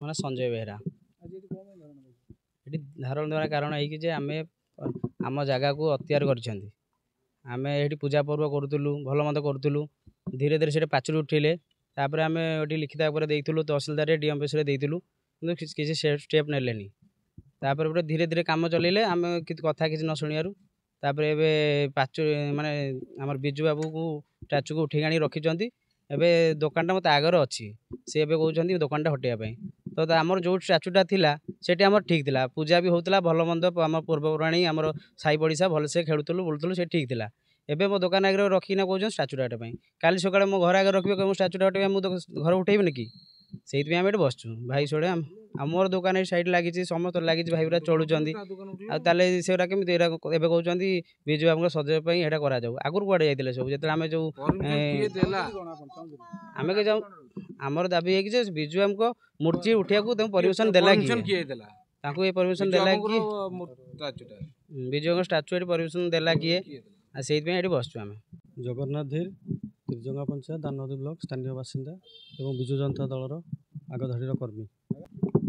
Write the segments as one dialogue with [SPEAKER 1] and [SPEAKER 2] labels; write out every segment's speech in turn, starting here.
[SPEAKER 1] ମାନେ ସଞ୍ଜୟ ବେହେରା। ଏଠି ଧାରଣ ଦେବାର କାରଣ ଏଇକି ଯେ ଆମେ ଆମ ଜାଗାକୁ ଅକ୍ତିଆର କରିଛନ୍ତି। ଆମେ ଏଠି ପୂଜା ପର୍ବ କରୁଥିଲୁ, ଭଲ ମନ୍ଦ କରୁଥିଲୁ। ଧୀରେ ଧୀରେ ସେଠି ପାଚୁରୀ ଉଠିଲେ। ତାପରେ ଆମେ ଏଠି ଲିଖିତ ଭାବରେ ଦେଇଥିଲୁ, ତହସିଲଦାରରେ ଡିଏମ୍ ଅଫିସରେ ଦେଇଥିଲୁ, କିନ୍ତୁ କିଛି ଷ୍ଟେପ୍ ନେଲେନି। ତାପରେ ଗୋଟେ ଧୀରେ ଧୀରେ କାମ ଚଲେଇଲେ, ଆମେ କଥା କିଛି ନ ଶୁଣିବାରୁ ତାପରେ ଏବେ ପାଚୁରୀ ମାନେ ଆମର ବିଜୁ ବାବୁକୁ ଷ୍ଟାଚୁକୁ ଉଠେଇ ଆଣି ରଖିଛନ୍ତି। ଏବେ ଦୋକାନଟା ମୋତେ ଆଗରେ ଅଛି, ସେ ଏବେ କହୁଛନ୍ତି ଦୋକାନଟା ହଟେଇବା ପାଇଁ। ତ ଆମର ଯେଉଁ ଷ୍ଟାଚୁଟା ଥିଲା ସେଠି ଆମର ଠିକ୍ ଥିଲା, ପୂଜା ବି ହେଉଥିଲା, ଭଲ ମନ୍ଦ ଆମ ପର୍ବପର୍ବାଣି ଆମର ସାହି ପଡ଼ିଶା ଭଲସେ ଖେଳୁଥିଲୁ ବୁଲୁଥିଲୁ, ସେ ଠିକ୍ ଥିଲା। ଏବେ ମୋ ଦୋକାନ ଆଗରେ ରଖିକିନା କହୁଛନ୍ତି ଷ୍ଟାଚୁଟା ହଟେଇବା ପାଇଁ। କାଲି ସକାଳେ ମୋ ଘର ଆଗରେ ରଖିବେ ମୁଁ ଷ୍ଟାଚୁଟା ହଟେଇବା, ମୁଁ ଘର ଉଠେଇବିନି କି? ସେଇଥିପାଇଁ ଆମେ ଏଠି ବସିଛୁ ଭାଇ ସୋଡ଼େ। ଆମର ଦୋକାନ ଏଇ ସାଇଡ଼୍ ଲାଗିଛି, ସମସ୍ତଙ୍କର ଲାଗିଛି, ଭାଇଗୁରା ଚଳୁଛନ୍ତି। ଆଉ ତାହେଲେ ସେଗୁଡ଼ା କେମିତି ଏରା ଏବେ କହୁଛନ୍ତି ବିଜୁ ବାବୁଙ୍କ ସଜେଇବା ପାଇଁ ଏଇଟା କରାଯାଉ। ଆଗରୁ କୁଆଡ଼େ ଯାଇଥିଲେ ସବୁ? ଯେତେବେଳେ ଆମେ ଯେଉଁ ଆମେ କି ଯାଉ, ଆମର ଦାବି ହେଇକି ଯେ ବିଜୁ ବାବୁଙ୍କ ମୂର୍ତ୍ତି ଉଠିବାକୁ ତାଙ୍କୁ ପରମିଶନ ଦେଲା କିଏ? ତାଙ୍କୁ ଏ ପରମିଶନ ଦେଲା କିଏ? ବିଜୁବାବୁଙ୍କ ଷ୍ଟାଚୁ ଏଠି ପରମିଶନ ଦେଲା କିଏ? ଆଉ ସେଇଥିପାଇଁ ଏଠି ବସିଛୁ ଆମେ।
[SPEAKER 2] ଜଗନ୍ନାଥ ଧୀର, ତିର୍ଜଙ୍ଗା ପଞ୍ଚାୟତ, ଦାନଦୀ ବ୍ଲକ ସ୍ଥାନୀୟ ବାସିନ୍ଦା ଏବଂ ବିଜୁ ଜନତା ଦଳର ଆଗଧାଡ଼ିର କର୍ମୀ।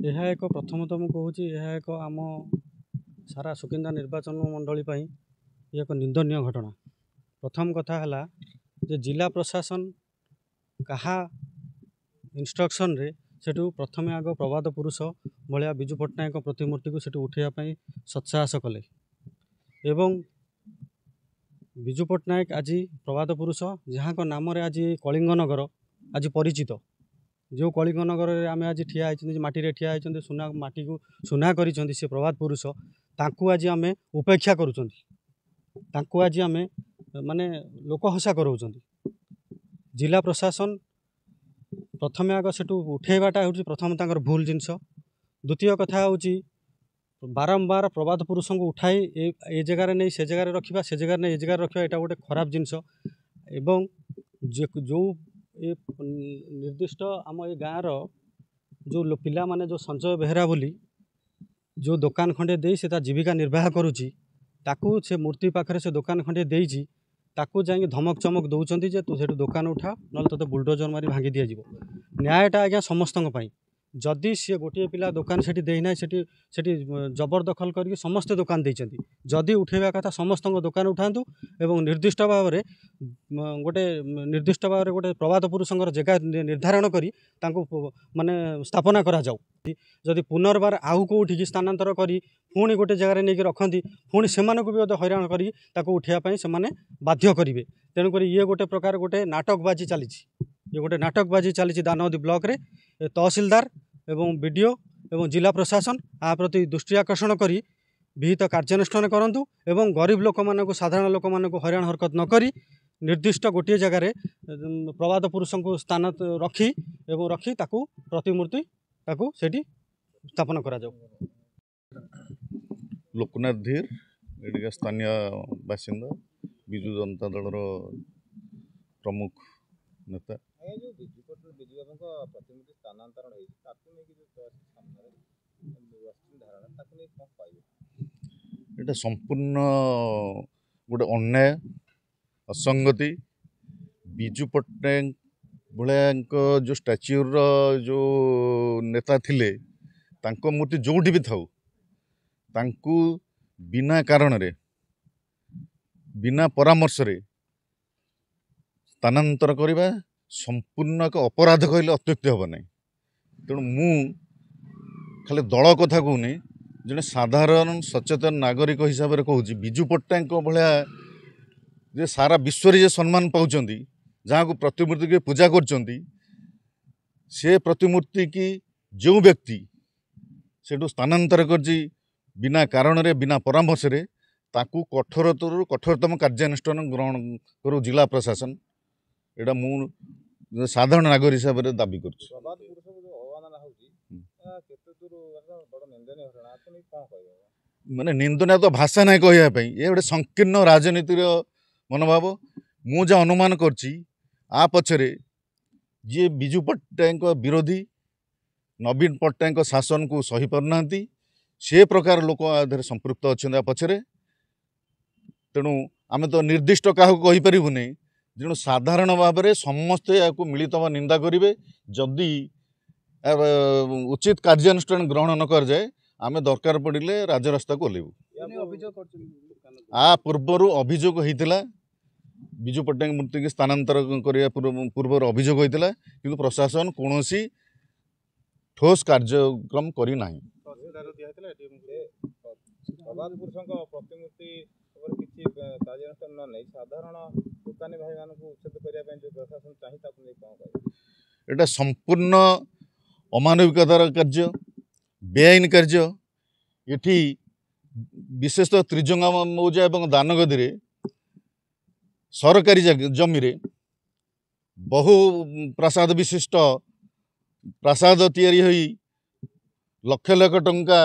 [SPEAKER 2] ଏହା ଏକ ପ୍ରଥମତଃ ମୁଁ କହୁଛି, ଏହା ଏକ ଆମ ସାରା ସୁକିନ୍ଦା ନିର୍ବାଚନ ମଣ୍ଡଳୀ ପାଇଁ ଏକ ନିନ୍ଦନୀୟ ଘଟଣା। ପ୍ରଥମ କଥା ହେଲା ଯେ ଜିଲ୍ଲା ପ୍ରଶାସନ କାହା ଇନଷ୍ଟ୍ରକ୍ସନରେ ସେଠୁ ପ୍ରଥମେ ଆଗ ପ୍ରବାଦ ପୁରୁଷ ଭଳିଆ ବିଜୁ ପଟ୍ଟନାୟକଙ୍କ ପ୍ରତିମୂର୍ତ୍ତିକୁ ସେଠୁ ଉଠାଇବା ପାଇଁ ସତ୍ସାହସ କଲେ। ଏବଂ ବିଜୁ ପଟ୍ଟନାୟକ ଆଜି ପ୍ରବାଦ ପୁରୁଷ, ଯାହାଙ୍କ ନାମରେ ଆଜି କଳିଙ୍ଗ ନଗର ଆଜି ପରିଚିତ। ଯେଉଁ କଳିଙ୍ଗ ନଗରରେ ଆମେ ଆଜି ଠିଆ ହେଇଛନ୍ତି, ମାଟିରେ ଠିଆ ହେଇଛନ୍ତି, ସୁନା ମାଟିକୁ ସୁନା କରିଛନ୍ତି ସେ ପ୍ରବାଦ ପୁରୁଷ, ତାଙ୍କୁ ଆଜି ଆମେ ଉପେକ୍ଷା କରୁଛନ୍ତି। ତାଙ୍କୁ ଆଜି ଆମେ ମାନେ ଲୋକହସା କରାଉଛନ୍ତି। ଜିଲ୍ଲା ପ୍ରଶାସନ ପ୍ରଥମେ ଆଗ ସେଠୁ ଉଠେଇବାଟା ହେଉଛି ପ୍ରଥମ ତାଙ୍କର ଭୁଲ ଜିନିଷ। ଦ୍ୱିତୀୟ କଥା ହେଉଛି ବାରମ୍ବାର ପ୍ରବାଦ ପୁରୁଷଙ୍କୁ ଉଠାଇ ଏ ଜାଗାରେ ନେଇ ସେ ଜାଗାରେ ରଖିବା, ସେ ଜାଗାରେ ନେଇ ଏ ଜାଗାରେ ରଖିବା, ଏଇଟା ଗୋଟେ ଖରାପ ଜିନିଷ। ଏବଂ ଯେଉଁ ଏ ନିର୍ଦ୍ଦିଷ୍ଟ ଆମ ଏ ଗାଁର ଯେଉଁ ପିଲାମାନେ ଯେଉଁ ସଞ୍ଜୟ ବେହେରା ବୋଲି ଯେଉଁ ଦୋକାନ ଖଣ୍ଡେ ଦେଇ ସେ ତା ଜୀବିକା ନିର୍ବାହ କରୁଛି, ତାକୁ ସେ ମୂର୍ତ୍ତି ପାଖରେ ସେ ଦୋକାନ ଖଣ୍ଡେ ଦେଇଛି, ତାକୁ ଯାଇକି ଧମକ ଚମକ ଦେଉଛନ୍ତି ଯେ ତୁ ସେଠୁ ଦୋକାନ ଉଠା, ନହେଲେ ତୋତେ ବୁଲଡୋଜର ମାରି ଭାଙ୍ଗି ଦିଆଯିବ। ନ୍ୟାୟଟା ଆଜ୍ଞା ସମସ୍ତଙ୍କ ପାଇଁ। ଯଦି ସିଏ ଗୋଟିଏ ପିଲା ଦୋକାନ ସେଠି ଦେଇନାହିଁ, ସେଠି ଜବରଦଖଲ କରିକି ସମସ୍ତେ ଦୋକାନ ଦେଇଛନ୍ତି। ଯଦି ଉଠେଇବା କଥା ସମସ୍ତଙ୍କ ଦୋକାନ ଉଠାନ୍ତୁ ଏବଂ ନିର୍ଦ୍ଦିଷ୍ଟ ଭାବରେ ଗୋଟେ ପ୍ରବାଦ ପୁରୁଷଙ୍କର ଜାଗା ନିର୍ଦ୍ଧାରଣ କରି ତାଙ୍କୁ ମାନେ ସ୍ଥାପନା କରାଯାଉ। ଯଦି ପୁନର୍ବାର ଆଉ କେଉଁଠିକି ସ୍ଥାନାନ୍ତର କରି ପୁଣି ଗୋଟେ ଜାଗାରେ ନେଇକି ରଖନ୍ତି, ପୁଣି ସେମାନଙ୍କୁ ବି ହଇରାଣ କରି ତାକୁ ଉଠାଇବା ପାଇଁ ସେମାନେ ବାଧ୍ୟ କରିବେ। ତେଣୁକରି ଇଏ ଗୋଟେ ପ୍ରକାର ଗୋଟେ ନାଟକବାଜି ଚାଲିଛି। ଇଏ ଗୋଟେ ନାଟକବାଜି ଚାଲିଛି ଦାନଦୀ ବ୍ଲକରେ। ତହସିଲଦାର ଏବଂ ବିଡ଼ିଓ ଏବଂ ଜିଲ୍ଲା ପ୍ରଶାସନ ଆ ପ୍ରତି ଦୃଷ୍ଟି ଆକର୍ଷଣ କରି ବିହିତ କାର୍ଯ୍ୟାନୁଷ୍ଠାନ କରନ୍ତୁ ଏବଂ ଗରିବ ଲୋକମାନଙ୍କୁ, ସାଧାରଣ ଲୋକମାନଙ୍କୁ ହଇରାଣ ହରକତ ନ କରି ନିର୍ଦ୍ଦିଷ୍ଟ ଗୋଟିଏ ଜାଗାରେ ପ୍ରବାଦ ପୁରୁଷଙ୍କୁ ସ୍ଥାନ ରଖି ତାକୁ ପ୍ରତିମୂର୍ତ୍ତି ତାକୁ ସେଠି ସ୍ଥାପନ କରାଯାଉ।
[SPEAKER 3] ଲୋକନାଥ ଧୀର, ଏଠିକା ସ୍ଥାନୀୟ ବାସିନ୍ଦା, ବିଜୁ ଜନତା ଦଳର ପ୍ରମୁଖ ନେତା। এটা সম্পূর্ণ ଗୋଟେ ଅନ୍ୟାୟ, ଅସଙ୍ଗତି। ବିଜୁ ପଟ୍ଟନାୟକ ଭଳିଆଙ୍କ ଯେଉଁ ଷ୍ଟାଚ୍ୟୁର ଯେଉଁ ନେତା ଥିଲେ, ତାଙ୍କ ମୂର୍ତ୍ତି ଯେଉଁଠି ବି ଥାଉ, ତାଙ୍କୁ ବିନା କାରଣରେ, ବିନା ପରାମର୍ଶରେ ସ୍ଥାନାନ୍ତର କରିବା ସମ୍ପୂର୍ଣ୍ଣ ଏକ ଅପରାଧ କହିଲେ ଅତ୍ୟୁକ୍ତି ହେବ ନାହିଁ। ତେଣୁ ମୁଁ ଖାଲି ଦଳ କଥା କହୁନି, ଜଣେ ସାଧାରଣ ସଚେତନ ନାଗରିକ ହିସାବରେ କହୁଛି, ବିଜୁ ପଟ୍ଟନାୟକଙ୍କ ଭଳିଆ ଯେ ସାରା ବିଶ୍ୱରେ ଯେ ସମ୍ମାନ ପାଉଛନ୍ତି, ଯାହାକୁ ପ୍ରତିମୂର୍ତ୍ତିକି ପୂଜା କରୁଛନ୍ତି, ସେ ପ୍ରତିମୂର୍ତ୍ତିକି ଯେଉଁ ବ୍ୟକ୍ତି ସେଠୁ ସ୍ଥାନାନ୍ତର କରିଛି ବିନା କାରଣରେ, ବିନା ପରାମର୍ଶରେ, ତାକୁ କଠୋରତରୁ କଠୋରତମ କାର୍ଯ୍ୟାନୁଷ୍ଠାନ ଗ୍ରହଣ କରୁ ଜିଲ୍ଲା ପ୍ରଶାସନ। ଏଇଟା ମୁଁ ସାଧାରଣ ନାଗରିକ ହିସାବରେ ଦାବି କରୁଛି। ମାନେ ନିନ୍ଦନୀୟ ତ ଭାଷା ନାହିଁ କହିବା ପାଇଁ। ଏ ଗୋଟେ ସଂକୀର୍ଣ୍ଣ ରାଜନୀତିର ମନୋଭାବ। ମୁଁ ଯାହା ଅନୁମାନ କରୁଛି, ଆ ପଛରେ ଯିଏ ବିଜୁ ପଟ୍ଟନାୟକଙ୍କ ବିରୋଧୀ, ନବୀନ ପଟ୍ଟନାୟକଙ୍କ ଶାସନକୁ ସହିପାରୁନାହାନ୍ତି, ସେ ପ୍ରକାର ଲୋକ ଆ ଦେହରେ ସମ୍ପୃକ୍ତ ଅଛନ୍ତି ଆ ପଛରେ। ତେଣୁ ଆମେ ତ ନିର୍ଦ୍ଦିଷ୍ଟ କାହାକୁ କହିପାରିବୁନି, ତେଣୁ ସାଧାରଣ ଭାବରେ ସମସ୍ତେ ଏହାକୁ ମିଳିତ ନିନ୍ଦା କରିବେ। ଯଦି उचित कार्यानुष्ठान ग्रहण न कराए आम दरकार पड़े राजरास्ता को ओह्लैबू। आ पूर्वर अभियोग होता विजु पट्टनायक मूर्ति की स्थानांतर करने पूर्व अभियोग होता कि प्रशासन कौन ठोस कार्यक्रम करना। एटा संपूर्ण अमानविकतार कार्य, बेआईन कार्य। ये विशेषतः त्रिजंगा मौजा और दानगदी सरकारी जमी बहु प्रासाद विशिष्ट प्रासाद तैयारी होई लक्ष लक्ष टंका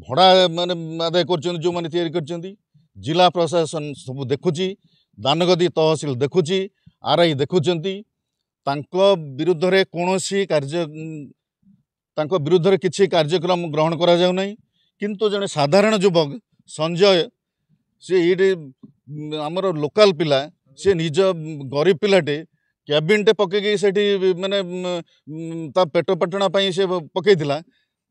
[SPEAKER 3] भड़ा माने आदाय कर जो मैंने तैयारी कर जिला प्रशासन सब देखुची, दानगदी तहसिल देखुची, आरआई देखुचंती विरुद्ध रे कौनसी विरुद्ध रे किसी कार्यक्रम ग्रहण करा जाउ नहीं। किंतु जने साधारण युवक संजय से ये आमर लोकल पिला से निज गरीब पिलाटे कैबिन टे पकई से माने पेट पाटना से पकईला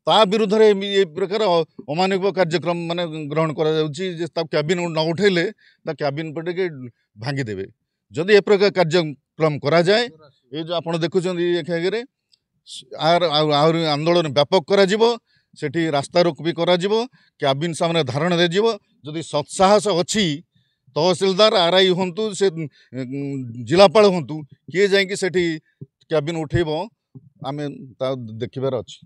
[SPEAKER 3] ता विरुद्ध रे ये प्रकार अमानविक कार्यक्रम माने ग्रहण करा जाउची जे ता कैबिन न उठेले ता कैबिन पटे के भांगी देबे। जदि ए प्रकार कार्यक्रम करा जाए ये जो आपण देखुछन ये आंदोलन व्यापक करा जिवो, सेठी रास्ता रोक भी करा जिवो, कैबिन सामने धारण दे जिवो। जदि सत्साहस अछि तहसीलदार आरआई हंतु से जिलापाल हंतु किए जाए कि सेठी कैबिन उठेबो आमे ता देखिबार अछि।